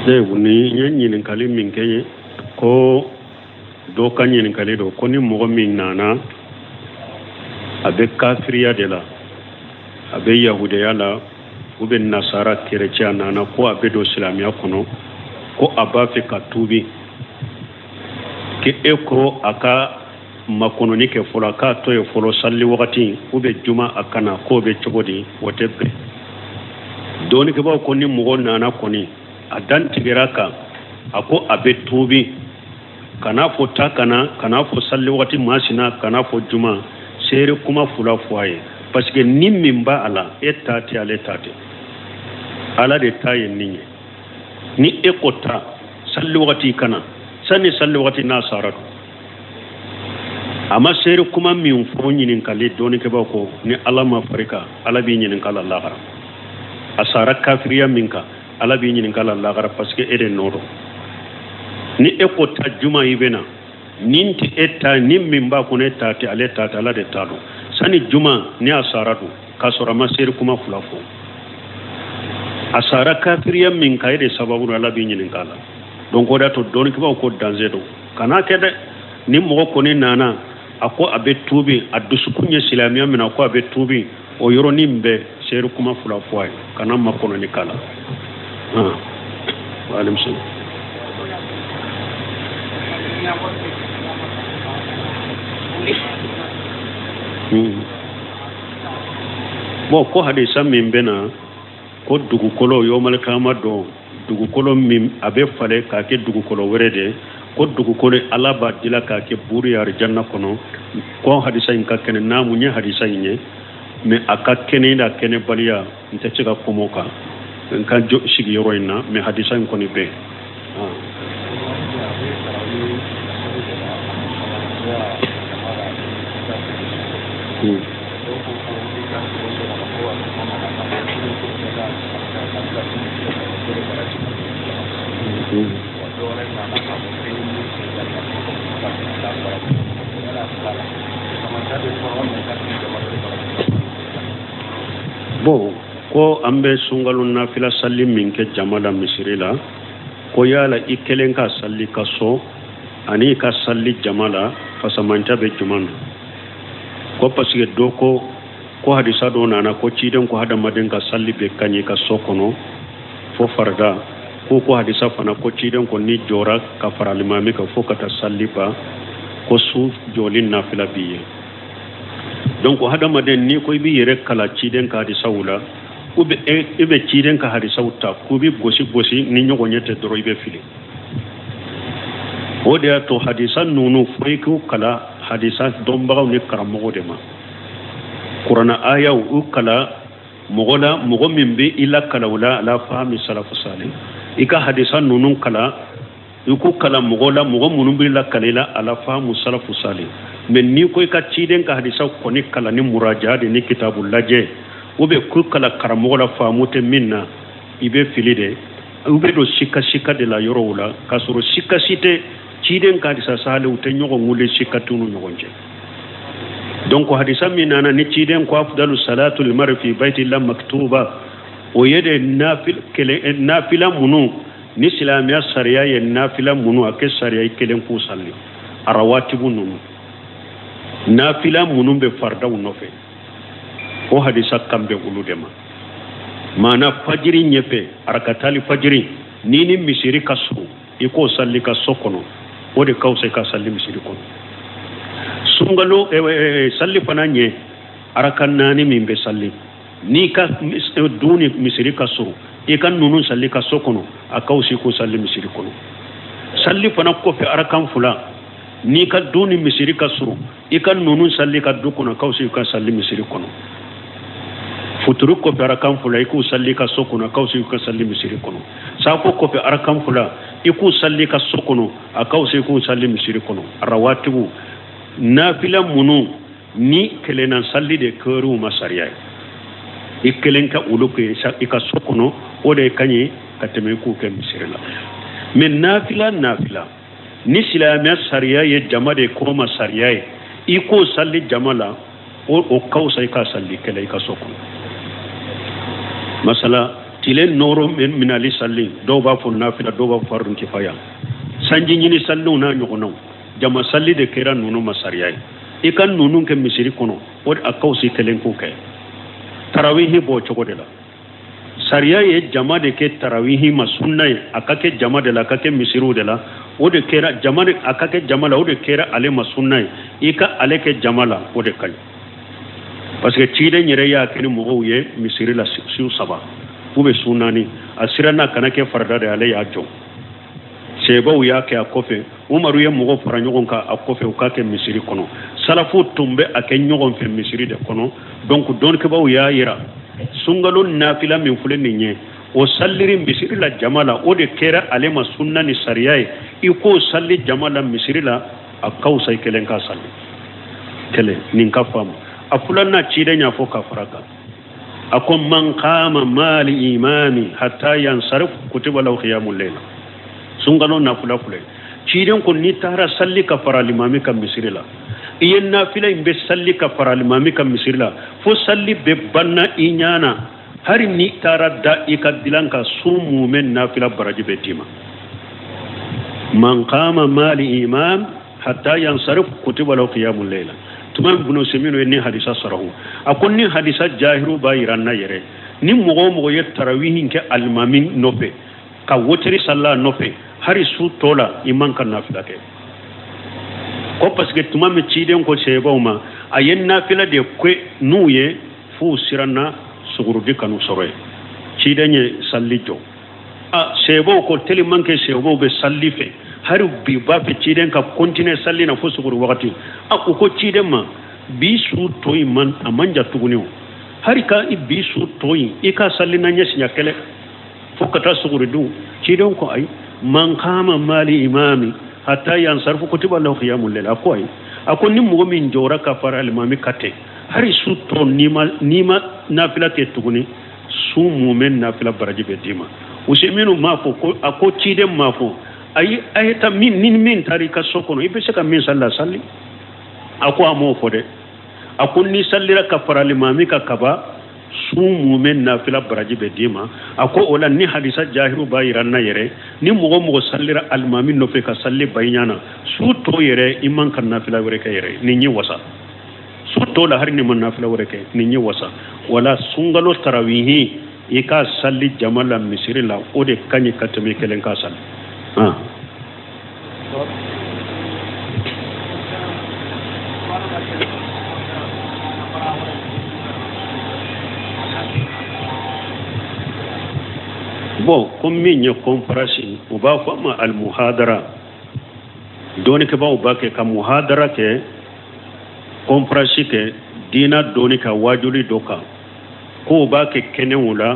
de wuni yin kali min ke ko do kan yin kali do ko ni mo min nana abe kafiriya de la abe yahudiya la ube nasara chrétien nana ko abe do islamiya kono ko aba fe ka tubi ke eko aka makono ni ke fola ka to e folo salli wakati ube juma akana ko be chogodi wotebe doni ke ba ko ni mo nana koni adan tigiraka ako abe tubi kana fo takana kana fo salli wakati masina kana fo juma sere kuma fula foye parce que nimimba ala etati ale tati ala de taye ninye ni ekota salli wakati kana sani salli wakati na saratu amma sere kuma min fo nyinin kale doni ke ba ko ni ala ma farika ala bi nyinin kala Allah asara kafiriya minka ala bi nyinin kala Allah parce que ede nodo ni ekota juma ibena ninti etta nimimba ko ne tati ale tati ala de talo sani juma ni asaratu kasora masir kuma fulafo asara kafiriya min kayde sababu ala bi nyinin kala donc oda to don kiba ko danger do kana kede ni mo ko ni nana ako abe tubi adusukunya islamiya min ako abe tubi o yoro nimbe ser kuma fulafo ay kana makono ni kala wa alim sun bon ko hadisa min bena ko dugukolo yomal kama do dugukolo min abe fale ka ke dugukolo werede ko dugukolo ala ba dila ka ke buri yar janna kono ko hadisa in ka kene namu nya hadisa yin me aka kene da kene baliya nta cika komoka en kan jo sigi yoroina me hadisa in koni be bon ko ambe sungalun nafila salli min ke jamala misrila ko yala ikelen ka salli kaso ani ka salli jamala fasamanta be juman ko pasike doko ko hadisa do nana ko ciden ko hada maden ka salli be kanyi ka sokono fo farda ko hadisa fana ko ciden ko ni jora ka faral mami ka fo kata salli ba ko su jolin nafila biye donc hada maden ni ko bi yere kala ciden ka hadisa wula ube ebe ciden ka hadisa wuta ko bi gosi ni nyogo nyete doro ibe fili o de to hadisa nunu foi ko kala hadisa dombaw ni karamo de ma qur'ana aya u kala mogo min be ila kala wala la fahmi salafu salih ika hadisa nunu kala iku kala mogo munun be la kala ala fahmu salafu salih men ni ko ka ciden ka hadisa ko ni kala ni muraja'a de ni kitabul laje ube ku kala karamo la fahmute minna ibe filide ube do shika de la yorowla kasuru shika site ciden ka hadisa salu te nyogo ngule shikatunu nyogonje donc hadisa minana ni ciden ko afdalu salatu lil mar'i fi baiti lam maktuba o yede nafila munu ni islamiya sariya ye nafila munu ake sariya kelen ku salli arawatibu nunu nafila munu be farda unofe o hadisa kambe uludema mana fajiri nyepe arakatali fajiri nini misiri kasu iko salli ka sokono o de kawse ka salli misiri kono sungalo salli fananye arakan nani mimbe salli ni ka duni misiri kasuru ikan nunun salli ka sokono akawsi ko salli misiri kono salli fana ko fe arakan fula ni ka duni misiri kasuru ikan nunun salli ka dukono akawsi ka salli misiri kono futuru ko fe arakan fula iku salli ka sokono akawsi ka salli misiri kono sako ko fe arakan fula iku salli ka sokono akawsi ko salli misiri kono rawatibu nafila munu ni kelena salli de keru masariya ikelenka uluke ika sokono ode kanyi kateme ku ke misirila men nafila ni silamiya sariya ye jama de ko masariya iko salli jamala o kausa ika salli kele ika sokono masala tile noro minali salli do ba fo nafila do ba farun kifaya sanji nyini sallu na nyogono jama salli de kera nunu masariyai ikan nunu ke misiri kono od akausi kelen ko kay tarawihi bo chogo de la sariya ye jama de ke tarawihi masunna akake jama de la akake misiru de la o de kera jama de akake jama la o de kera ale masunna ika ale ke jama la o de kay parce que chide nyere ya kene mo ye misiri la siu saba ube sunani asirana kanake farda de ale ya jo sebo ya ke akofe umaru ye mo fara nyogon ka akofe o ka ke misiri kono salafu tumbe ake nyogon fe misiri de kono donc don ke baw ya yira sungalo nafila min fule ninye o salliri misiri la jamala o de kera alema sunna ni sariyai iko salli jamala misiri la akausa ikelen ka salli kele nin ka fam afulana chide nya fo ka faraka akon man qama mali imami hatta yansarif kutiba law qiyamul layl sungalo nafula fule chiden ko ni tara salli ka fara limami kam misiri la iyen nafila imbe salli ka fara limami kam misiri la fo salli be banna inyana hari ni tara da ikadilanka sumu men nafila baraji be tima man qama mali imam hatta yansarif kutiba law qiyamul layl tuma ibn semino ni hadisa sarahu akon ni hadisa jahiru bayiranna yere ni mogo ye tarawihin ke almamin nope ka wotri salla nope hari su tola iman kan nafila ke ko parce que tuma me ciden ko sebo ma ayen nafila de kwe nuye fu siranna sugurudi kanu soroy cidenye sallijo a sebo ko teli manke sebo be sallife hari bi ba fe ciden ka continue salli na fu suguru wakati a ko ciden ma bi su toy man amanja tuguniw hari ka bi su toy ika salli na nyesinya kele fukata suguridu ciden ko ay man qama mali imami hatta yansarfu kutiba lahu qiyamul layl akoy akon ni mo min jora ka fara imami kate hari su to nima nafila te tuguni su mumen nafila baraji be dima useminu mafo ko ako cide mafo ay ayta min tarika sokono ibe saka min salli ako amo fode akon ni sallira ka fara imami ka kaba su mumen nafila baraji be dima ako ola ni hadisa jahiru bayiranna yere ni mogo sallira almami no fe ka salli baynyana su to yere iman kan nafila were ka yere ni nyi wasa su to la har ni man nafila were ka ni nyi wasa wala sungalo tarawihi ika salli jamala misiri la ode kanyi katame kelen ka salli bon comme min ya comparaison o ba fama al muhadara doni ke ba o ba ke ka muhadara ke comparaison ke dina doni ka wajuli doka ko ba ke kenewula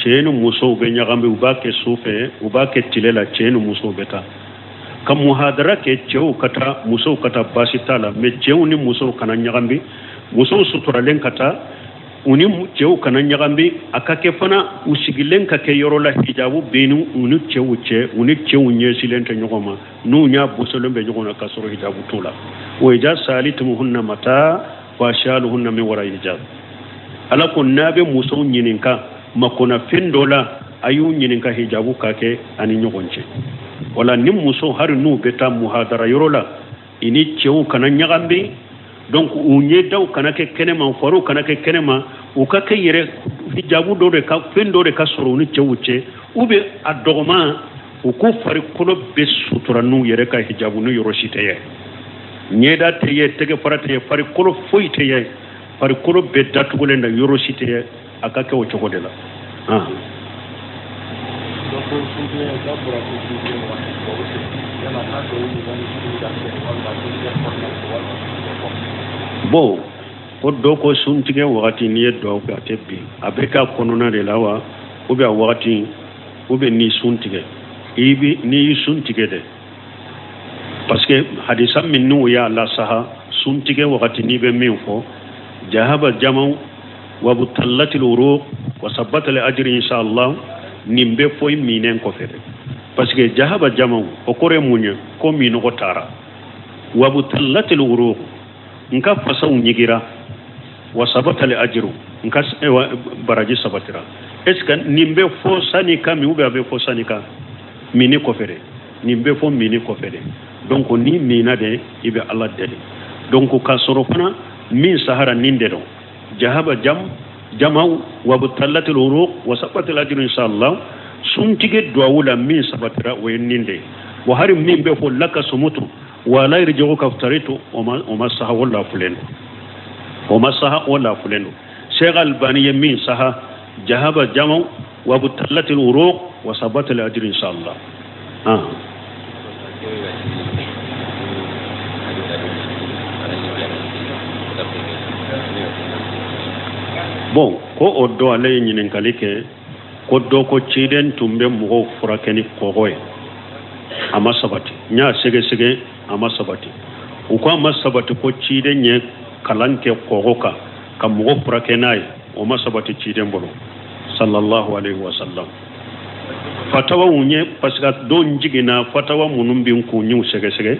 chenu muso be nyagambe o ba ke sufe o ba ke tilela chenu muso beta ka muhadara ke chew kata muso kata basitala me chew ni muso kana nyagambe muso suturalen kata uni cew kana nyagambi akake fana usigilen ka ke yoro la hijabu benu uni cew nye silente nyogoma nu nya busolo be nyogona kasoro hijabu tola o ija salitumuhunna mata wa shaluhunna min wara hijab ala ko nabe muso nyininka makona fendola ayu nyininka hijabu kake ani nyogonche wala nim muso har nu beta muhadara yoro la ini cew kana nyagambi donc unye daw kana ke kenema faru kana ke kenema o ka ke yere hijabu do de ka fendo de ka soro ni cewuce ube adogma o ko fari kolo be sutura nu yere ka hijabu no yoro shiteye nyeda teye tege farate ye fari kolo foiteye fari kolo be datugole na yoro shiteye aka ke o choko de la bon ko do ko suntige wakati ni do ko atebbi abeka konona de lawa o be wakati o be ni suntige ibi ni suntige de parce que hadisa min nu ya la saha suntige wakati ni be min fo jahaba jamau wa butallatil uruq wa sabata al ajri insha Allah nimbe foy minen ko fede parce que jahaba jamau o kore munya ko min ko tara wa butallatil uruq nka fasa unyigira wa sabata li ajru nka baraji sabatira est ce que nimbe fo sanika mi ube abe fo sanika mini ko fere nimbe fo mini ko fere donc ni mina de ibe Allah deli donc ka soro fana min sahara ninde do jahaba jamau wa butallatil uruq wa sabatil ajr inshallah sun tige duwula min sabatira wa ninde wa harim min be fo laka sumutu wa la yarji'u kaftaritu wa ma saha wala fulen wa ma saha wala fulen Sheikh Albani min saha jahaba jamau wa butallatil uruq wa sabatil ajr inshallah bon ko o do ale nyinin kalike ko do ko ciden tumbe mo furakeni kogoy ama sabati nya sege ama sabati u ko ama sabati ko ciden nye kalanke kogoka kam mo furakenai o ma sabati ciden bolo sallallahu alaihi wasallam fatawa unye paska don jigina fatawa munum bin ku nyu sege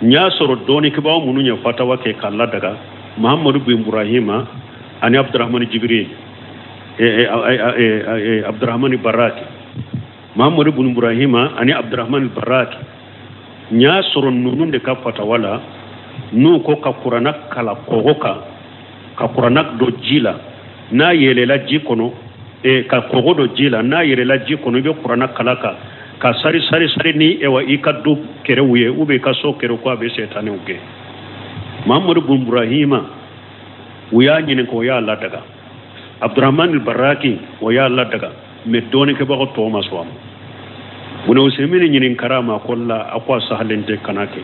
nya soro doni ke bawo mununya fatawa ke kala daga muhammadu bin ibrahima ani abdurrahman jibril abdurrahman baraki muhammadu bin ibrahima ani abdurrahman baraki nya soro nunun de ka fatawala nu ko ka qur'ana kala kogoka ka qur'ana do jila na yelela jikono ka kogo do jila na yelela jikono be qur'ana kala ka sari ni ewa ikaddu kere wuye ube ka so kere ko be setane uge muhammadu bin ibrahima wuya nyine ko ya Allah daga abdurrahman al-baraki wa ya Allah daga me doni ke bako thomas wa wona usemini nyine karama kolla akwa sahalente kanake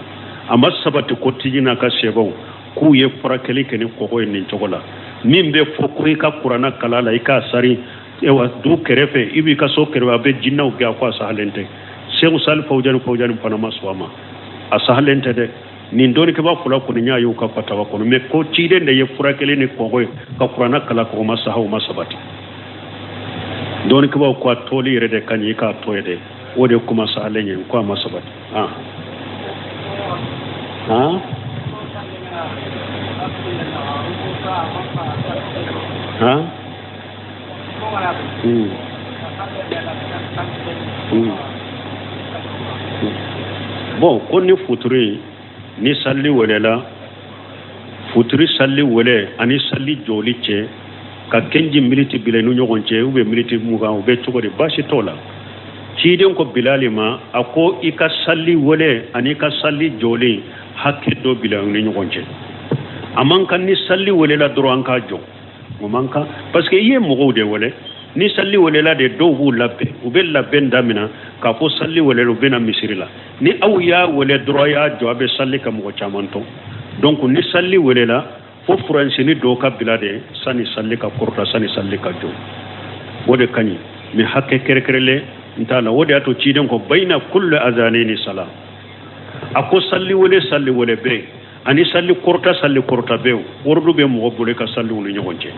amma sabati ko tijina ka shebon ku ye furakeli ke ni ko ni togola min be fokuri ka qur'ana kalala ika sari ewa du kerefe ibi ka so kerwa be jinnaw ga akwa sahalente sheikh sal fawjan panama swama asahalente de ni ndoni ke ba fula ko nya yu ka fatawa ko me ko cide ne ye furakele ni ko goy ka qur'ana kala ko masaha o masabati ndoni ke ba ko toli rede kanyi ka toyede wode kuma sahalenye ko masabati bon ko ni futuri ni salli welela futuri salli wele ani salli joli che ka kenji militi bilenu nyogon che ube militi muga ube chogori bashi tola chiden ko bilalima ako ika salli wele ani ka salli joli hakke do bilenu nyogon che amanka ni salli welela dro anka jo momanka parce que yé mogo de wele ni salli welela de do bu labbe ube labbe ndamina ka fo salli welela bena misirila ni aw ya wele droya jobe salli kam ko chamanto donc ni salli welela fo france ni do ka bilade sani salli ka korta sani salli ka jo wode kani mi hakke kerekerele ntala wode ato ciden ko bayna kullu azanini sala ako salli wele be ani salli korta be wordu be mo bole ka salli woni nyogonje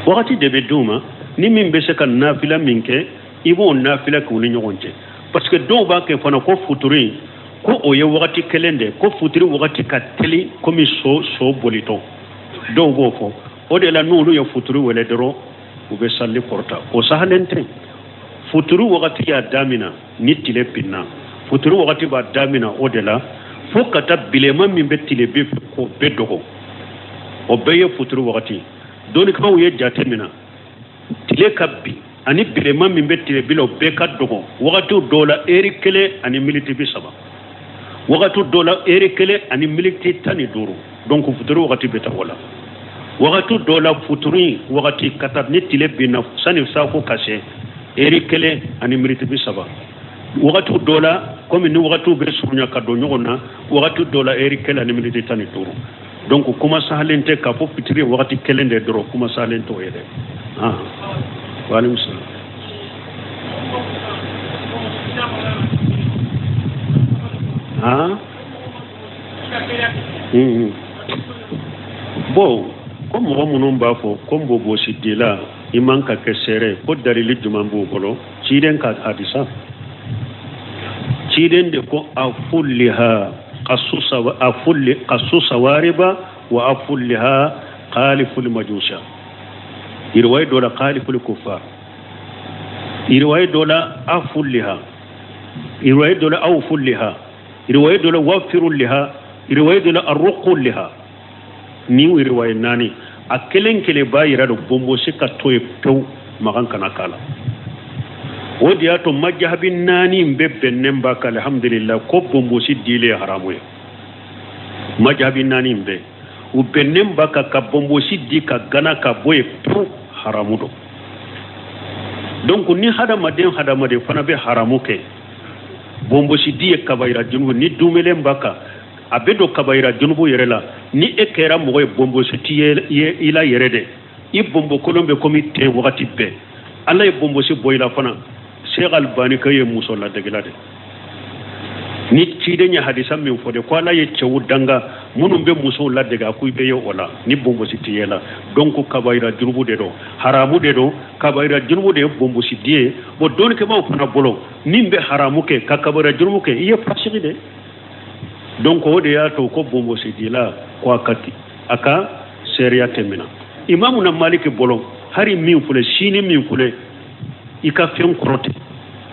wakati de be duma ni min be se kan nafila minke ibo nafila ko ni nyogonje parce que do ba ke fana ko futuri ko o ye wakati kelende ko futuri wakati ka teli komi so bolito do go fo o de la nulu ya futuri wele dero o be salli korta o sahalente futuri wakati ya damina ni tile pinna futuri wakati ba damina o de la fo kata bilema min be tile be ko be dogo o be ye futuri wakati doni ka o ye jatemina tile kabbi ani bilema min be tile bilo be ka dogo wakati dola eri kele ani militi bi saba wakati dola eri kele ani militi tani duru donc futuri wakati be ta wala wakati dola futuri wakati kata ni tile bina sani sa ko kase eri kele ani militi bi saba wakati dola comme ni wakati be surunya ka do nyogona wakati dola eri kele ani militi tani duru donc kuma sahalente ka fo fitiri wakati kele de doro kuma sahalente o yede waalaikum salam bon comme mo munum ba fo comme bobo sidila iman ka kesere ko dalili juman bo bolo ciden ka hadisa ciden de ko afulliha qasusa wariba wa afulliha qaliful majusha irway dola khaliful kuffar irway dola aful liha irway dola awful liha irway dola wafirul liha irway dola arruqul liha ni irway nani akelen kele bayira do bombo sika toy pew magan kana kala wodi ato majhabin nani mbebbe nemba kala alhamdulillah ko bombo si dile haramu ya majhabin nani mbe u bennem baka ka bombo si di ka gana ka boye pew haramu do donc ni hadamaden fana be haramu ke bombo si di kabayira junubu ni dumele mbaka abedo kabayira junubu yerela ni ekera moye bombo si ti ila yerede i bombo kolombe komite wakati be alla e bombo si boyla fana Sheikh Albani kaye musolla degilade ni cide nya hadisa min fode ko ala ye cewu danga munum be musolla dega kuy be yo wala ni bombo si tiyela donc kabayira junubu de do haramu de do kabayira junubu de bombo si die bo don ke ma fana bolo nimbe haramu ke ka kabayira junubu ke ye fasiri de donc o de ya to ko bombo si dila ko akati aka seria temina imamu na maliki bolo hari min fule shini min fule ika fen korote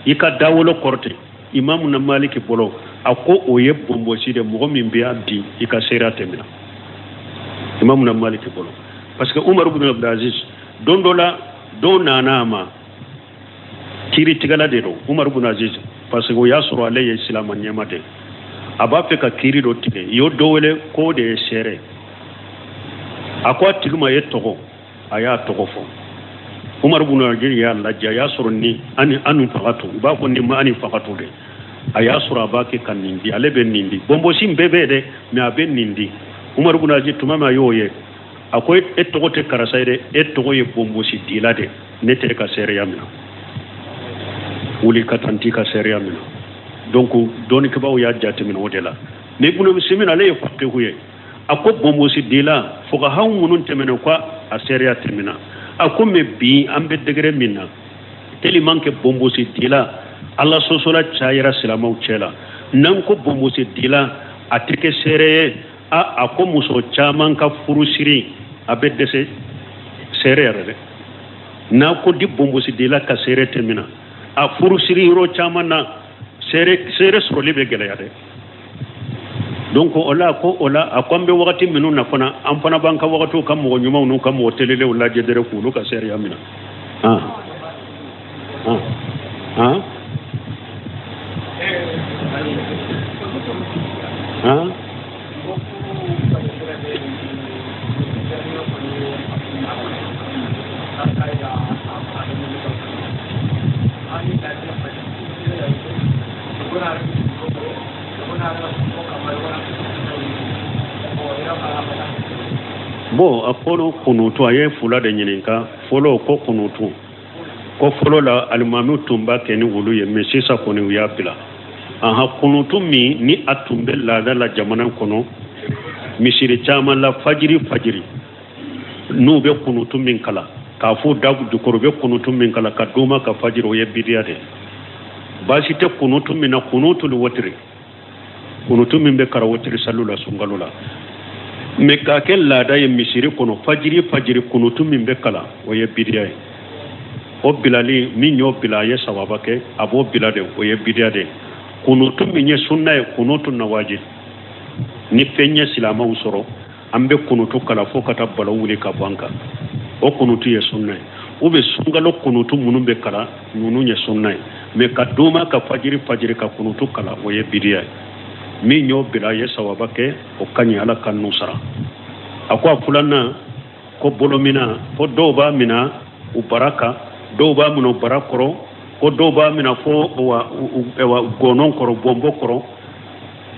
ika dawolo korote imamu na maliki bolo ako oye bombo si de mogo min be abdi ika seria temina imamu na maliki bolo parce que Umar ibn Abdul Aziz don dola do nanama kiri tigala de do Umar ibn Aziz parce que ya suru alayhi islam nyamate aba fe ka kiri do tige yo dowele ko de sere akwa tigma yetto aya togo fo Umar ibn Aziz ya lajja ya suru ni ani anu faqatu ba ko ni ma ani faqatu de aya sura ba ke kan nindi alebe nindi bombo sim bebe de me abe nindi Umar ibn Aziz tumama yoye akoy etto te karasayde etto ye bombo si dilade nete ka sere yamina wuli katanti ka sere yamina donc doni ke baw ya jatti min wodela ne bunu simin ale fakke huye akko bombo si dila foga haw munun temene ko a sere ya termina akko me bi ambe degre minna teli manke bombo si dila Allah sosola chayira silamaw chela nan ko bombo si dila atike sere akko muso chaman ka furusiri abedde se sere yare na ko di bombo si dila ka sere termina a furusiri ro chaman na sere soro libe gele yade donc ola akwambe wakati minu na fana am fana banka wakati kam mo nyuma nu kam mo telele wala jedere ku lu ka sere yamina bo afolo kunutu aye fula de nyininka folo ko kunutu ko folo la almanu tumba keni wulu ye mesisa koni uya bila aha kunutu mi ni atumbe la da la jamana kono misiri chama la fajiri nu be kunutu min kala ka fu dagu du korbe kunutu min kala ka duma ka fajiri o ye bidiyade basi te kunutu min na kunutu lu wotri kunutu min be kara wotri salula sungalula me ka kel la da ye misiri kono fajiri kunutu min be kala o ye bidiya o bilali min yo bilaye sawaba ke abo bilade o ye bidiya de kunutu min ye sunna ye kunutu nawaji ni fenya silama usoro ambe kunutu kala fo kata bala wuli ka banka o kunutu ye sunna o be sungalo kunutu munun be kala nunu ye sunna me ka duma ka fajiri ka kunutu kala o ye bidiya min yo bilaye sawaba ke o kanyi ala kan nusara akwa fulana ko bolomina fo doba mina u baraka doba muno barakoro ko doba mina fo wa gonon koro bombo koro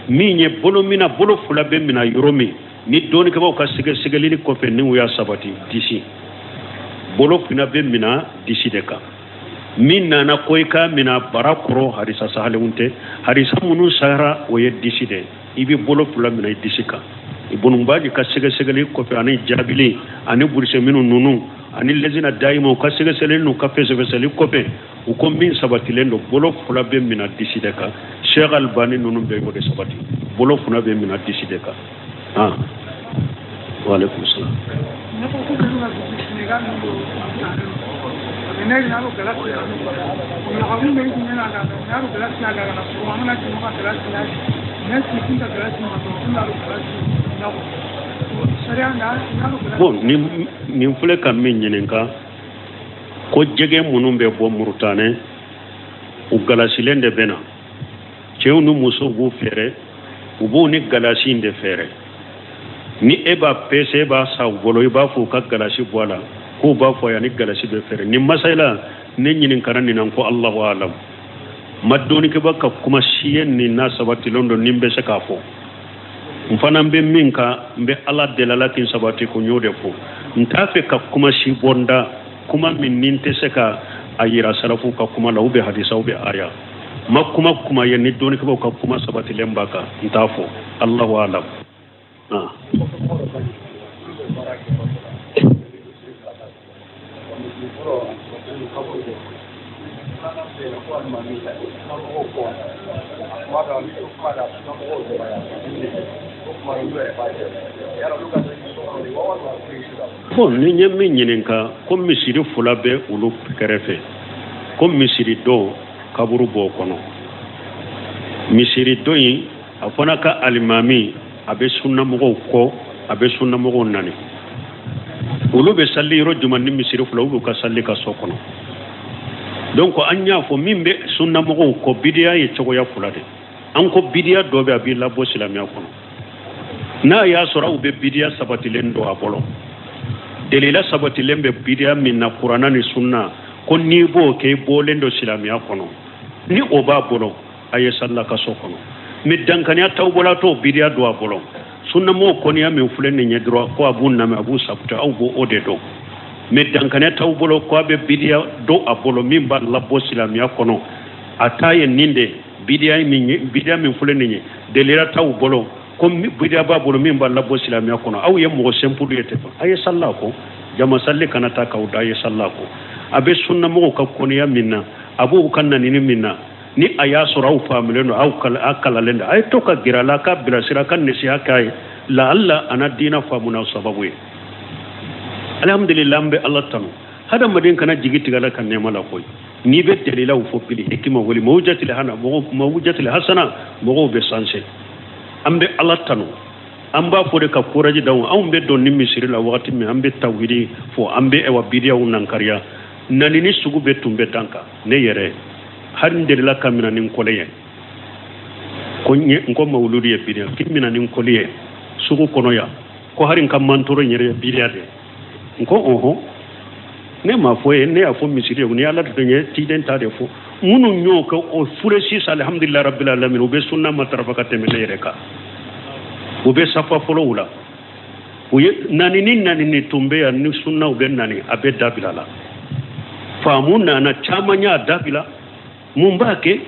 minye bolomina bolo fula be mina yoromi ni doni ke ka sigalini ko fe ni uya sabati disi bolo fina be mina disi deka min nana koyka mina barakoro harisa sahalunte harisa munu sahara o ye disi de ibi bolo fula mina disika ibunu baji ka sigali ko fe ani jabili ani burse minu nunu ani lezina daimo ka sigali no ka fe seli ko fe u ko min sabati lendo bolo fula be mina disi deka Sheikh Albani nunu be ko de sabati bolo fula be mina disi deka wa alaikum salam bon ni fule ka min ɲininka ko jɛgɛ minnu bɛ bɔ Murutane u galasilen de bɛna cɛw ni musow b'u fɛɛrɛ u b'u ni galasi in de fɛɛrɛ ni e b'a pese e b'a sa u bolo i b'a fɔ u ka galasi bɔ a la k'u b'a fɔ yan ni galasi bɛ fɛɛrɛ nin masala ne ɲininkara nin na ko Allahu alam ma dɔɔnikɛba ka kuma si ye nin n'a sabatilen don nin bɛ se k'a fɔ n fana bɛ min kan n bɛ Ala delila k'i sabati ko n y'o de fɔ n t'a fɛ ka kuma si bɔ n da kuma min nin tɛ se ka a yira salafu ka kuma la ou bien hadisa ou bien aya ma kuma ye ni dɔɔnikɛbaw ka kuma sabatilen b'a kan n t'a fɔ Allahu alam bon ni ɲɛ min ɲininka ko misiri fula bɛ olu kɛrɛfɛ ko misiri dɔn kaburu b'o kɔnɔ misiri dɔn in a fana ka alimami a bɛ sunnamɔgɔw kɔ a bɛ sunnamɔgɔw nani olu bɛ salli yɔrɔ jumɛn ni misiri fula olu ka salli ka so kɔnɔ donc an y'a fɔ min bɛ sunnamɔgɔw kɔ bidiya ye cogoya fula de an ko bidiya dɔ bɛ a b'i labɔ silamɛya kɔnɔ n'a y'a sɔrɔ aw bɛ bidiya sabatilen don a bolo delila sabatilen bɛ bidiya min na kuranna ni sunna ko n'i b'o kɛ i bɔlen don silamɛya kɔnɔ ni o b'a bolo a ye salila ka so kɔnɔ mais dankaniya t'aw bɔla t'o bidiya don a bolo sunnamɔgɔw kɔniya min filɛ nin ye dɔrɔn ko a b'u lamɛn a b'u sakuta aw b'o de dɔn mais dankaniya t'aw bolo ko a bɛ bidiya don a bolo min b'a labɔ silamɛya kɔnɔ a t'a ye nin de bidiya min filɛ nin ye delila t'aw bolo ko bidiya b'a bolo min b'a labɔ silamɛya kɔnɔ aw ye mɔgɔ simple ye tɛ a ye salila ko jama salli kana taa k'aw da a ye salila ko a bɛ sunnamɔgɔw ka kɔniya min na a b'u ka nanini min na ni a y'a sɔrɔ aw faamulen don aw kalalen don a ye to ka gɛrɛ a la a ka bilasira a ka nasiha k'a ye la'alla ana diina faamu n'aw sababu ye alhamdulillah an bɛ Ala tanu hadamaden kana jigi tigɛ la ka nɛɛma la koyi n'i bɛ dalilaw fɔ pili hikima wali mawujatil hasana mɔgɔw bɛ sanse an bɛ Ala tanu an b'a fɔ de ka courage d'anw anw bɛ don ni misiri la wagati min an bɛ tawhidi fɔ an bɛ bidiyaw nankariya nanini sugu bɛ tun bɛ dan kan ne yɛrɛ hali n delila ka mina ni n kɔli ye ko n ko mawuludu ye bidiya k'i mina ni n kɔli ye sugu kɔnɔ yan ko hali n ka mantoro n yɛrɛ ye bidiya de n ko ɔhɔn ne m'a fɔ ye ne y'a fɔ misiri ye ni Ala de ye tiden ta de fɔ minnu y'o kɛ o fure sisan alhamdulillah rabbil alamin u bɛ sunna matarafa ka tɛmɛ ne yɛrɛ kan u bɛ safa fɔlɔw la u ye nanini tun bɛ yan ni sunnaw bɛ nani a bɛ dabila la faamu nana caman y'a dabila mun b'a kɛ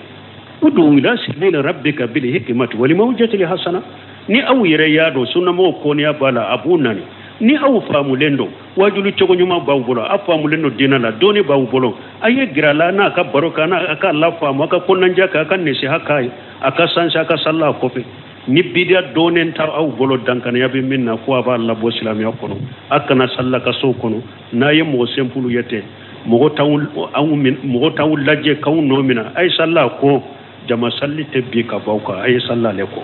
udu ila sabili rabbika bil hikmati wal mawjati hasana ni aw yɛrɛ y'a dɔn sunnamɔgɔw kɔniya b'a la a b'u nani ni aw faamulen don wajulu cogo ɲuman b'aw bolo a faamulen don diinɛ la dɔɔni b'aw bolo a ye gɛrɛ a la n'a ka baro kan a ka lafaamu a ka kɔnɔnadiya kɛ a ka nasiha k'a ye a ka sanse a ka salila a kɔfɛ ni bidiya dɔɔnen ta aw bolo dankaniya bɛ min na ko a b'a labɔ silamɛya kɔnɔ a kana salila ka so kɔnɔ n'a ye mɔgɔ simple ye ten mɔgɔ t'aw lajɛ k'aw nɔ minɛ a ye salila ko jama salli tɛ bi ka bɔ aw kan a ye salila ale kɔ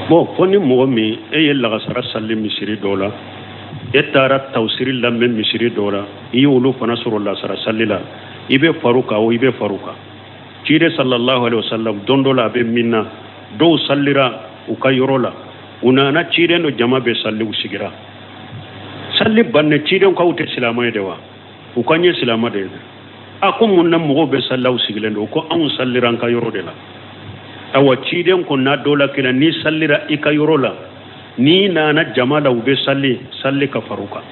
bon fo ni mɔgɔ min e ye lagasara salli misiri dɔw la e taara tawsiri lamɛn misiri dɔw la i ye olu fana sɔrɔ lasara salli la i bɛ far'u kan o i bɛ far'u kan ciden sallallahu alaihi wasallam don dɔ la a bɛ min na dɔw sallira u ka yɔrɔ la u nana ciden dɔ jama bɛ salli u sigira salli banne ciden k'aw tɛ silamɛ ye de wa u ka ɲɛ silamɛ de ye a ko mun na mɔgɔw bɛ salli aw sigilen don ko anw sallira an ka yɔrɔ de la awa ciden ko n'a dɔw la kɛnɛ ni sallira i ka yɔrɔ la ni nana jama la u bɛ salli ka far'u kan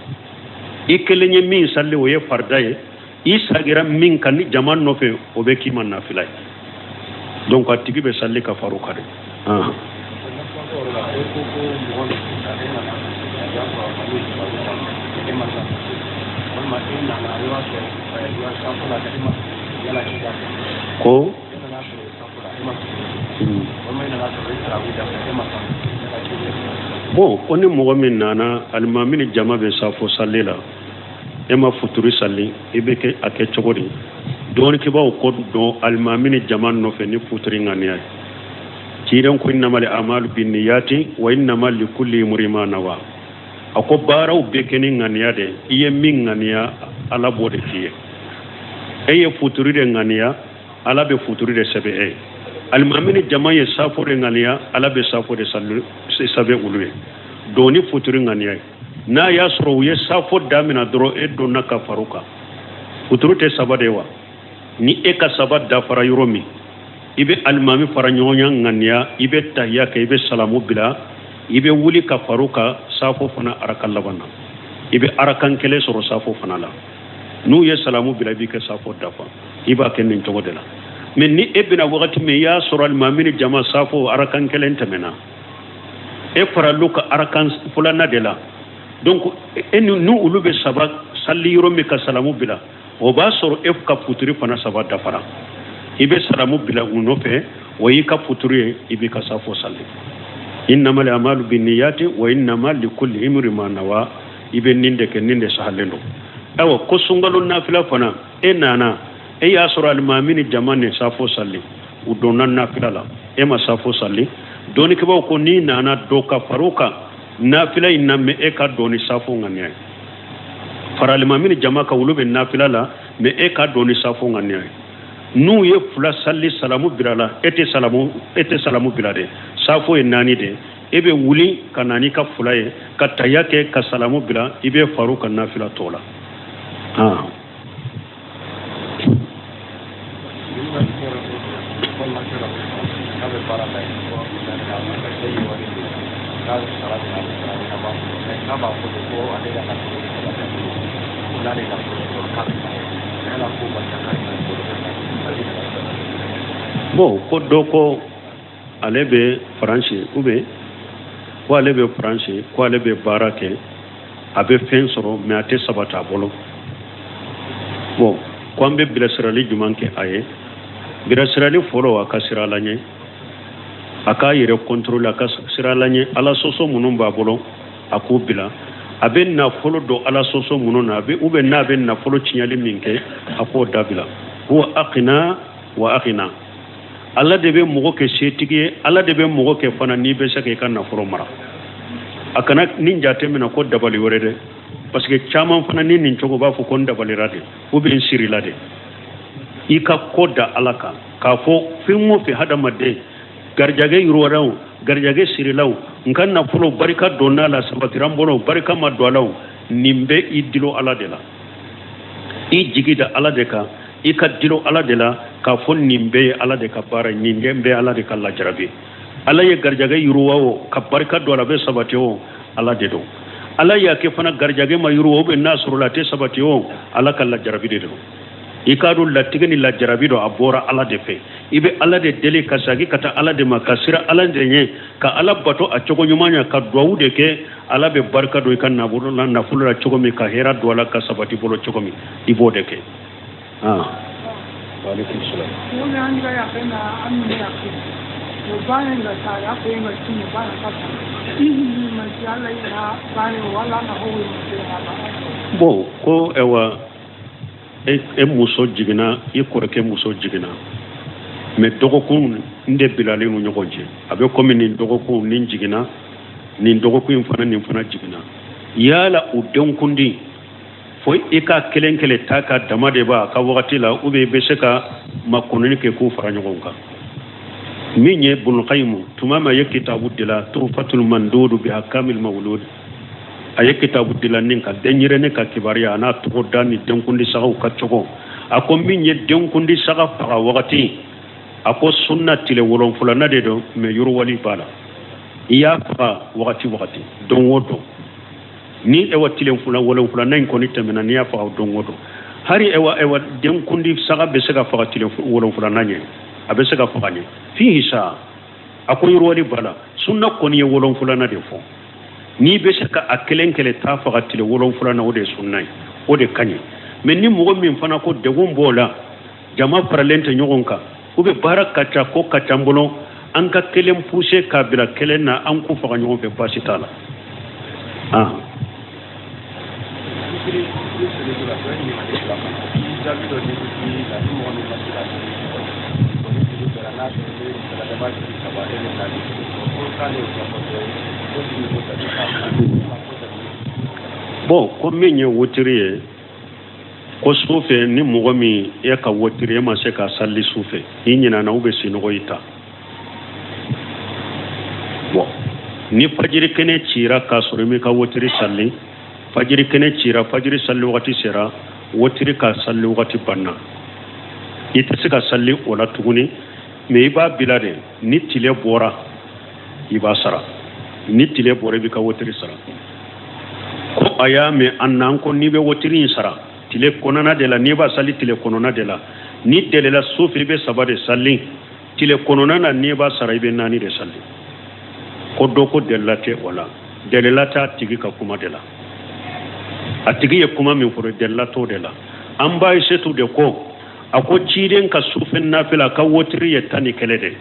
i kelen ye min salli o ye farida ye i sagira min kan ni jama nɔfɛ o bɛ k'i ma nafila ye donc a tigi bɛ salli ka far'u kan de ko bon oni mɔgɔ min nana alimamini jama bɛ safo salli la e ma futuri salli i bɛ kɛ a kɛ cogo di dɔɔnikibaw ko dɔn alimamini jama nɔfɛ ni futuri ŋaniya ye ciren ko innama al-a'malu binniyati wa innama likulli imrin ma nawa a ko baaraw bɛ kɛ ni ŋaniya de i ye min ŋaniya ala b'o de k'i ye e ye futuri de ŋaniya ala bɛ futuri de sɛbɛn e ye alimamini jama ye safo de ŋaniya ala bɛ safo de sɛbɛn olu ye dɔɔni futuri ŋaniya ye n'a y'a sɔrɔ u ye safo damina dɔrɔn e donna ka far'u kan futuri tɛ saba de wa ni e ka saba dafara yɔrɔ min i bɛ alimami fara ɲɔgɔnya ŋaniya i bɛ tahiya kɛ i bɛ salamu bila i bɛ wuli ka far'u kan safo fana arakan laban na i bɛ arakan kelen sɔrɔ safo fana la n'u ye salamu bila i b'i kɛ safo dafa i b'a kɛ nin cogo de la mais ni e bɛna wagati min i y'a sɔrɔ alimami jama safo arakan kelen tɛmɛna e faral'u ka arakan filanan de la donc e ni olu bɛ saba salli yɔrɔ min ka salamu bila o b'a sɔrɔ e ka futuri fana saba dafara i bɛ salamu bila u nɔfɛ o y'i ka futuri ye i b'i ka safo salli innama al-a'malu binniyati wa innama likulli imrin ma nawa i bɛ nin de kɛ nin de sahalen don awa ko sunkalo nafila fana e nana e y'a sɔrɔ alimami jama ni safo salli u donna nafila la e ma safo salli dɔɔnikibaw ko n'i nana dɔ ka far'u kan nafila in na mais e ka dɔn ni safo ŋaniya ye fara alimami jama ka olu bɛ nafila la mais e ka dɔn ni safo ŋaniya ye n'u ye fila salli salamu bila la e tɛ salamu bila de safo ye naani de e bɛ wuli ka na n'i ka fila ye ka tahiya kɛ ka salamu bila i bɛ far'u kan nafila tɔ la bon ko dɔ ko ale bɛ faransi ou bien ko ale bɛ faransi ko ale bɛ baara kɛ a bɛ fɛn sɔrɔ mais a tɛ sabati a bolo bon ko an bɛ bilasirali jumɛn kɛ a ye bilasirali fɔlɔ a ka sira la ɲɛ a k'a yɛrɛ contrôler a ka sira la ɲɛ ala sɔsɔ minnu b'a bolo a k'o bila a bɛ nafolo dɔn ala sɔsɔ minnu na ou bien n'a bɛ nafolo tiɲɛli min kɛ a k'o dabila huwa aqna wa aghna ala de bɛ mɔgɔ kɛ setigi ye ala de bɛ mɔgɔ kɛ fana n'i bɛ se k'i ka nafolo mara a kana nin jate minɛ ko dabali wɛrɛ dɛ parce que caman fana ni nin cogo b'a fɔ ko n dabalira de ou bien n sirila de i ka ko da ala kan k'a fɔ fɛn o fɛn hadamaden garijɛgɛ yiriwalaw garijɛgɛ sirilaw n ka nafolo barika donna la sabatira n bolo barika ma don a la nin bɛ i dilo ala de la i jigi da ala de kan i ka dilo ala de la k'a fɔ nin bɛɛ ye ala de ka baara nin bɛɛ ala de ka lajarabi ala ye garijɛgɛ yiriwa o ka barika don a la bɛ sabati o ala de don ala y'a kɛ fana garijɛgɛ ma yiriwa o bɛ n'a sɔrɔ la a tɛ sabati o ala ka lajarabi de don i k'a dɔn latigɛ ni lajarabi don a bɔra ala de fɛ i bɛ ala de deli ka sagi ka taa ala de ma ka sira ala de ɲɛ ka ala bato a cogo ɲuman na ka duwawu de kɛ ala bɛ barika don i ka nafolo la cogo min ka hɛrɛ don a la ka sabati bolo cogo min i b'o de kɛ waalaikum salam bon ko ewa e muso jiginna i kɔrɔkɛ muso jiginna mais dɔgɔkun n de bilalen u ɲɔgɔn cɛ a bɛ komi nin dɔgɔkun nin jiginna nin dɔgɔkun in fana nin fana jiginna yala o denkundi fo i ka kelen kelen ta ka dama de b'a ka wagati la ou bien i bɛ se ka makɔnɔni kɛ k'u fara ɲɔgɔn kan min ye Ibn Qayyim tuma min a ye kitabu de la Tuhfatul Mandud bi Ahkamil Mawlud a ye kitabu de la nin ka denyɛrɛni ka kibaruya a n'a tɔgɔ da ni denkundi sagaw ka cogo a ko min ye denkundi saga faga wagati a ko sunna tile 7 de don mais yurwali b'a la i y'a faga wagati don o don ni ewa tile 7 in kɔni tɛmɛna n'i y'a faga don o don hari ewa denkundi saga bɛ se ka faga tile 7 ɲɛ a bɛ se ka faga ɲɛ fihi sa a ko yurwali b'a la sunna kɔni ye 7 de fɔ n'i bɛ se ka a kelen kelen ta faga tile 7 o de ye sunna ye o de kaɲi mais ni mɔgɔ min fana ko degun b'o la jama faralen tɛ ɲɔgɔn kan u bɛ baara ka ca ko ka ca n bolo an ka kelen pousser k'a bila kelen na an k'u faga ɲɔgɔn fɛ baasi t'a la bon ko min ye wotiri ye ko su fɛ ni mɔgɔ min e ka wotiri e ma se ka sali su fɛ i ɲinana u bɛ sinɔgɔ i ta bon ni fajiri kɛnɛ cira k'a sɔrɔ i m'i ka wotiri sali fajiri kɛnɛ cira fajiri sali wagati sera wotiri ka sali wagati banna i tɛ se ka sali o la tuguni mais i b'a bila de ni tile bɔra i b'a sara ni tile bɔra i b'i ka wotiri sara ko a y'a mɛn an n'an ko n'i bɛ wotiri in sara tile kɔnɔna de la n'i b'a sali tile kɔnɔna de la ni dɛlɛla su fɛ i bɛ 3 de sali tile kɔnɔna na n'i b'a sara i bɛ 4 de sali ko dɔ ko dɛlɛla tɛ o la dɛlɛla t'a tigi ka kuma de la a tigi ye kuma min fɔ dɛlɛla t'o de la an b'a setu de ko a ko ciden ka su fɛ nafila a ka wotiri ye 11 de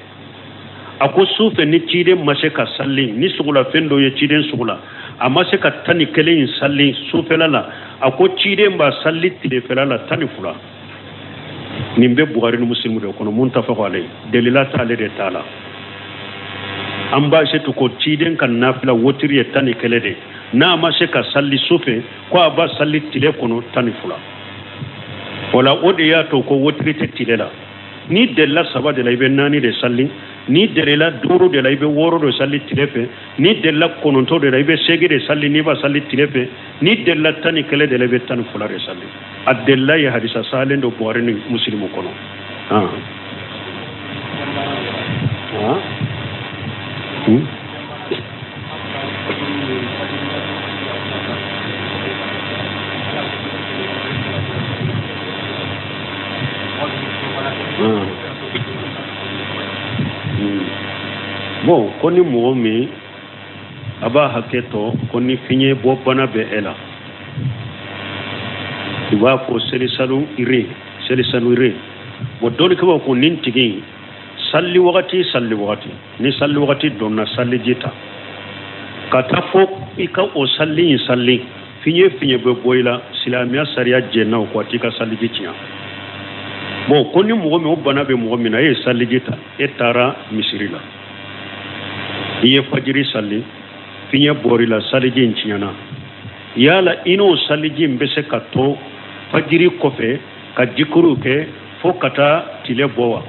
a ko su fɛ ni ciden ma se ka sali ni sugula fɛn dɔ ye ciden sugula a ma se ka 11 in sali sufɛla la a ko ciden b'a sali tilefɛla la 12 nin bɛ Buhari ni Muslimu de kɔnɔ mun ta fɔ ale delila t'ale de t'a la an b'a setu ko ciden ka nafila wotiri ye 11 de n'a ma se ka sali sufɛ ko a b'a sali tile kɔnɔ 12 wala o de y'a to ko wotiri tɛ tile la ni delila 3 de la i bɛ 4 de sali ni delila 5 de la i bɛ 6 de sali tile fɛ ni delila 9 de la i bɛ 8 de sali n'i b'a sali tile fɛ ni delila 11 de la i bɛ 12 de sali a delila ye hadisa salen do Buhari ni Muslimu kɔnɔ bon ko ni mɔgɔ min a b'a hakɛ to ko ni fiɲɛ bɔ bana bɛ e la i b'a fɔ selisalu ire bon dɔɔni kɛ b'a ko nin tigi sali wagati ni sali wagati dɔnna sali ji ta ka taa fɔ i ka o sali in sali fiɲɛ bɛ bɔ i la silamɛya sariya jɛnna o kɔ a t'i ka sali ji tiɲɛ bon ko ni mɔgɔ min o bana bɛ mɔgɔ min na e ye sali ji ta e taara misiri la i ye fajiri sali fiɲɛ bɔr'i la saliji in tiɲɛna yala i n'o saliji in bɛ se ka to fajiri kɔfɛ ka jikuru kɛ fo ka taa tile bɔ wa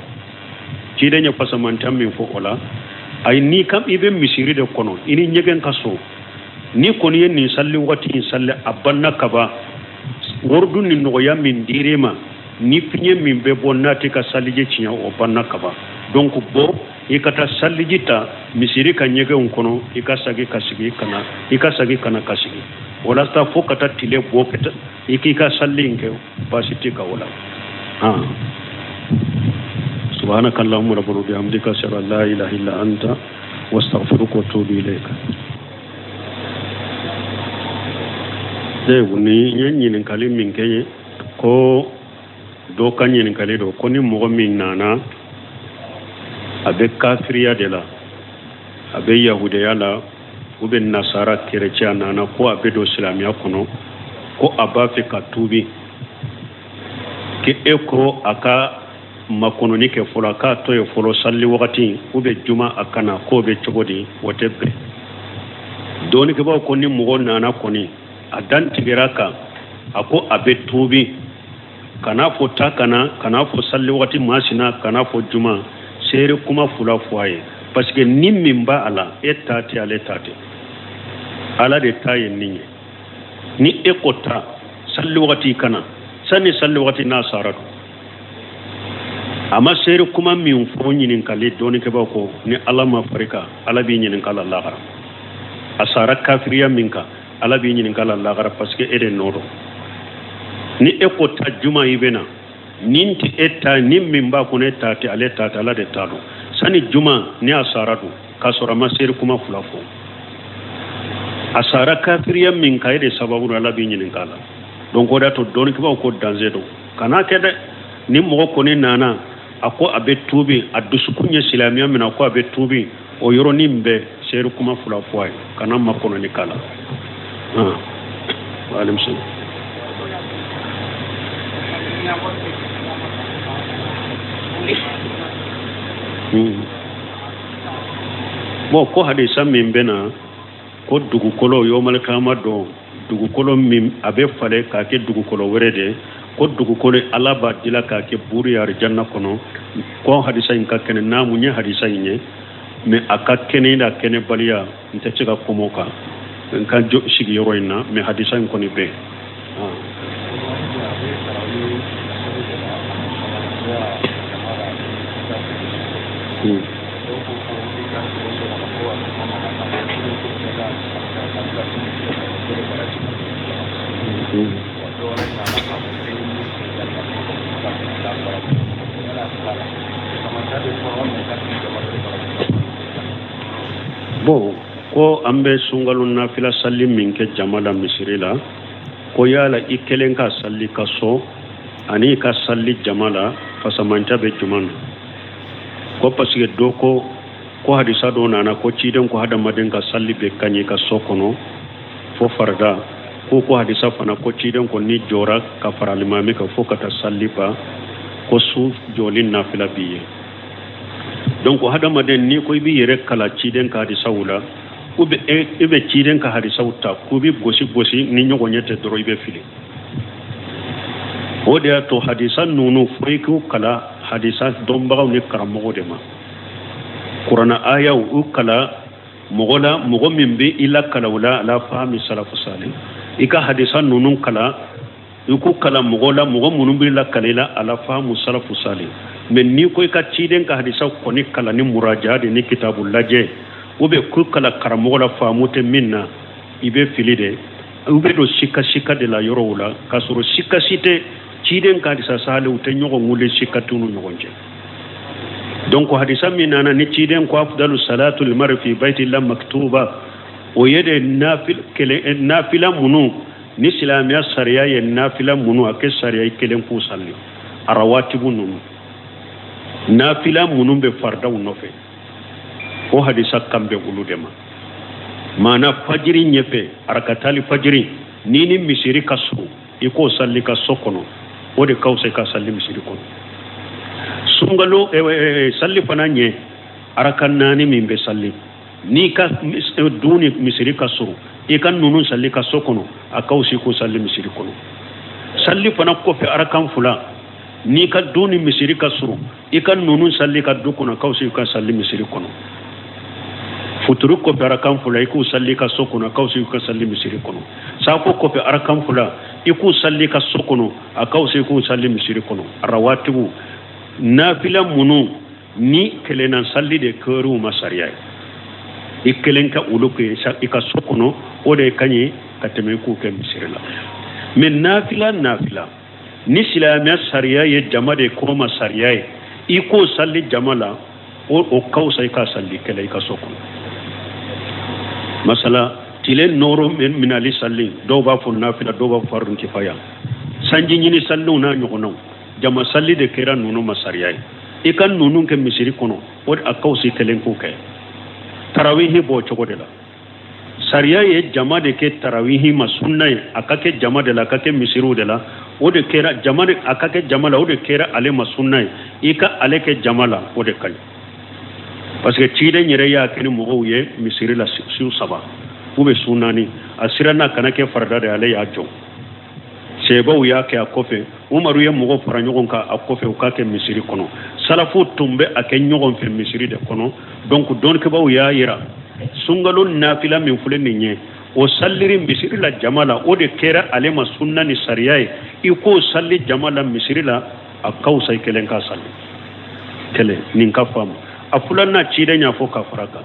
ciden ye pasamantan min fɔ o la ayi n'i ka i bɛ misiri de kɔnɔ i ni ɲɛgɛn ka so ni kɔni ye nin sali waati in sali a banna kaba wɔridu ni nɔgɔya min dir'e ma ni fiɲɛ min bɛ bɔ n'a tɛ ka saliji tiɲɛ o banna kaba donc bɔ i ka taa saliji ta misiri ka ɲɛgɛnw kɔnɔ i ka sagi ka sigi kana ka sigi walasa fo ka taa tile bɔ i k'i ka sali in kɛ baasi tɛ ka o la subhanaka allahumma rabbana bihamdika ashhadu an la ilaha illa anta wastaghfiruka wa atubu ilayka ni ye ɲininkali min kɛ ye ko dɔ ka ɲininkali do ko ni mɔgɔ min nana a bɛ kafiriya de la a bɛ yahudiya la ou bien nasara chrétien nana ko a bɛ don silamɛya kɔnɔ ko a b'a fɛ ka tuubi ke e ko a ka makɔnɔni kɛ fɔlɔ k'a to ye fɔlɔ sali wagati ou bien juma a kana k'o bɛ cogo di o tɛ bɛn dɔɔnikɛbaaw ko ni mɔgɔ nana kɔni a dan tigɛra kan a ko a bɛ tuubi kana fɔ ta kana fɔ sali wagati masina kana fɔ juma seere kuma fula fɔ a ye parce que ni min b'a a la e ta tɛ ale ta tɛ ala de ta ye nin ye ni e ko ta sali wagati kana sani sali wagati n'a sara don a ma seere kuma min fɔ ɲininkali dɔɔnikɛbaaw ko ni ala ma fari kan ala b'i ɲininka la lahara a sara kafiriya min kan ala b'i ɲininka la lahara parce que e de nɔ don ni e ko ta juma i bɛ na nin tɛ e ta ni min b'a kɔnɔ e ta tɛ ale ta tɛ ala de ta don sani juma ni a sara don k'a sɔrɔ a ma seere kuma fila fɔ a sara kafiriya min kan e de sababu ala b'i ɲininka la donc oda to don kiba ko danger do kana kede ni mo ko ni nana ako abe tubi adusu kunya silamiya mina ko abe tubi o yoro nimbe seru kuma fula foy kana makono ni kala walim sun bo ko hadisa min bena ko dugukolo yomal kama do dugukolo min abe fale ka ke dugukolo werede ko dugukolo alaba dila ka ke buri yar janna kono ko hadisa in ka kene namu nya hadisa nye me aka kene da kene baliya nta cika komoka kan jo sigi yoroina me hadisa in koni be bon ko ambe sungalun nafila salli min ke jamala misirila ko yala ikelen ka salli kaso ani ka salli jamala fasamanta be juman ko pasike doko ko hadisa do nana ko ciden ko hada maden ka salli be kanyi ka sokono fo farda ko hadisa fana ko ciden ko ni jora ka faralimami ka fo kata salli ba ko su jolin nafila biye donc hada maden ni ko bi yere kala ciden ka hadisa wula ube ciden ka hadisa wuta ko bi gosi ni nyogo nyete doro ibe fili o de to hadisa nunu foiku kala hadisa dombaw ni karamo de ma qur'ana aya u kala mogo min be ila kala wala la fahmi salafu salih ika hadisa nunu kala iku kala mogo munun be la kala ala fahmu salafu salih men ni ko ka ciden ka hadisa ko ni kala ni muraja'a ni kitabul laje ube ku kala karamo la famute minna ibe filide ube do shika de la yorowula kasuro shika site ciden ka hadisa salih ute nyogo ngule shika tunu nyogonje donc hadisa minana ni ciden ko afdalu salatu lil mar'i fi baiti Allah maktuba o yede nafila munu ni islamiya sariya ye nafila munu ake sariya kelen ku salli arawatibu nunu nafila munu be farda unofe o hadisa kambe uludema mana fajiri nyepe arakatali fajiri nini misiri kasu iko salli ka sokono o de kawse ka salli misiri kono sungalo salli fananye arakanani mimbe salli ni ka duni misiri kasuru ikan nunu salli ka sokono akawsi ko salli misiri kono salli fana ko fe arakan fula ni ka duni misiri kasuru ikan nunu salli ka dukono akawsi ka salli misiri kono futuru ko fe arakan fula iku salli ka sokono akawsi ka salli misiri kono sako ko fe arakan fula iku salli ka sokono akawsi ko salli misiri kono rawatibu nafila munu ni kelena salli de keru masariya ikelenka uluke ika sokono ode kanyi kateme ku ke misirila men nafila ni silamiya sariya ye jamade ko masariya iko salli jamala o kausa ika salli kele ika sokono masala tilen noro min ali salli do ba fu nafila do ba farun kifaya sanji nyini sallu na nyogono jama salli de kera nunu masariya ikan nunu ke misiri kono od akawsi kelen ku ke tarawihi bo chogodela sariya ye jama de ke tarawihi masunna akake jama de la akake misiru de la od kera jama de akake jama la od kera ale masunna ika ale ke jama la od kan parce que chide nyere ya keni mo ye misiri la su saba ube sunani asirana kanake farda de ale ya jo sebau yake akofe umaru ya mugo fara nyogon ka akofe ukake misiri kono salafu tumbe ake nyogon fe misiri de kono donc don ke baw ya yira sungalo nafila min fulen nye o salliri misiri la jamala o de kera alema sunna ni sariyai iko salli jamala misiri la akausa ikelen ka salli kele nin ka fam afulanna cide nya fo ka faraka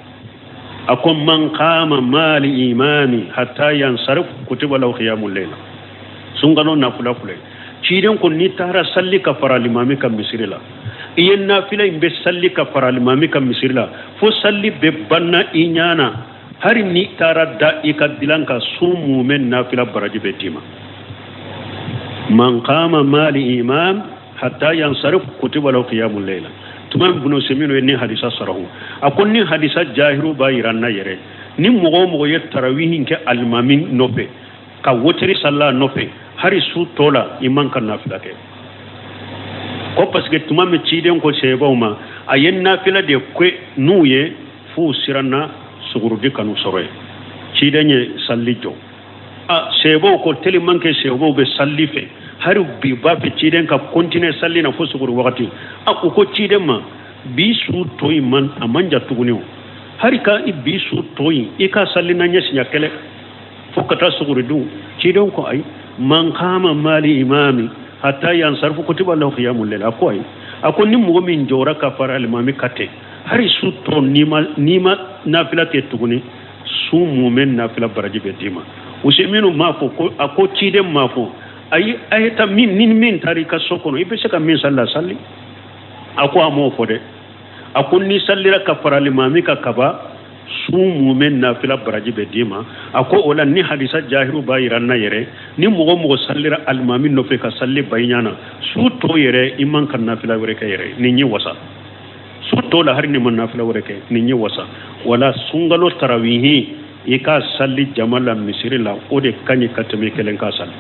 akom man qama mali imami hatta yansarif kutiba law qiyamul layl sungano nafula fule ciden ko ni tara salli ka fara limami kam misirila iyen nafila imbe salli ka fara limami kam misirila fo salli be banna inyana hari ni tara da ikadilanka sumu men nafila baraji betima man qama mali imam hatta yansarif kutiba lahu qiyamul layla tumam bunu semino ni hadisa sarahu akon ni hadisa jahiru bayiranna yere ni mogo ye tarawihin ke almamin nope ka wotri salla nope hari su tola iman kan nafila ke ko parce que tumam ciden ko sebawma ayen nafila de ko nuye fu siranna sugurudi kanu soroye cidenye sallijo sebo ko teli manke sebo be sallife hari bi ba fe ciden ka continue sallina fo suguru wakati ko ciden ma bi su toyi man amanja tuguniw hari ka bi su toyi ika sallina nyesinya kele fo kata suguru du ciden ko ay man qama mali imami hatta yansarfu kutiba lahu qiyamul layl akoy akoni mugo min jora ka fara imami kate hari su to nima nafila ke tuguni su mumen nafila baraji be dima useminu mafo ko ako ciden mafo ay ayta min tarika sokono ibe saka min salli ako amo fode akon ni sallira ka fara limami ka kaba su mumen nafila baraji be dima ako ola ni hadisa jahiru bayiranna yere ni mugo sallira almami no fe ka salli baynyana su to yere iman kan nafila wore ka yere ni nyi wasa su to la har ni man nafila wore ka ni nyi wasa wala sungalo tarawihi ika salli jamala misiri la ode kanyi katame kelen ka salli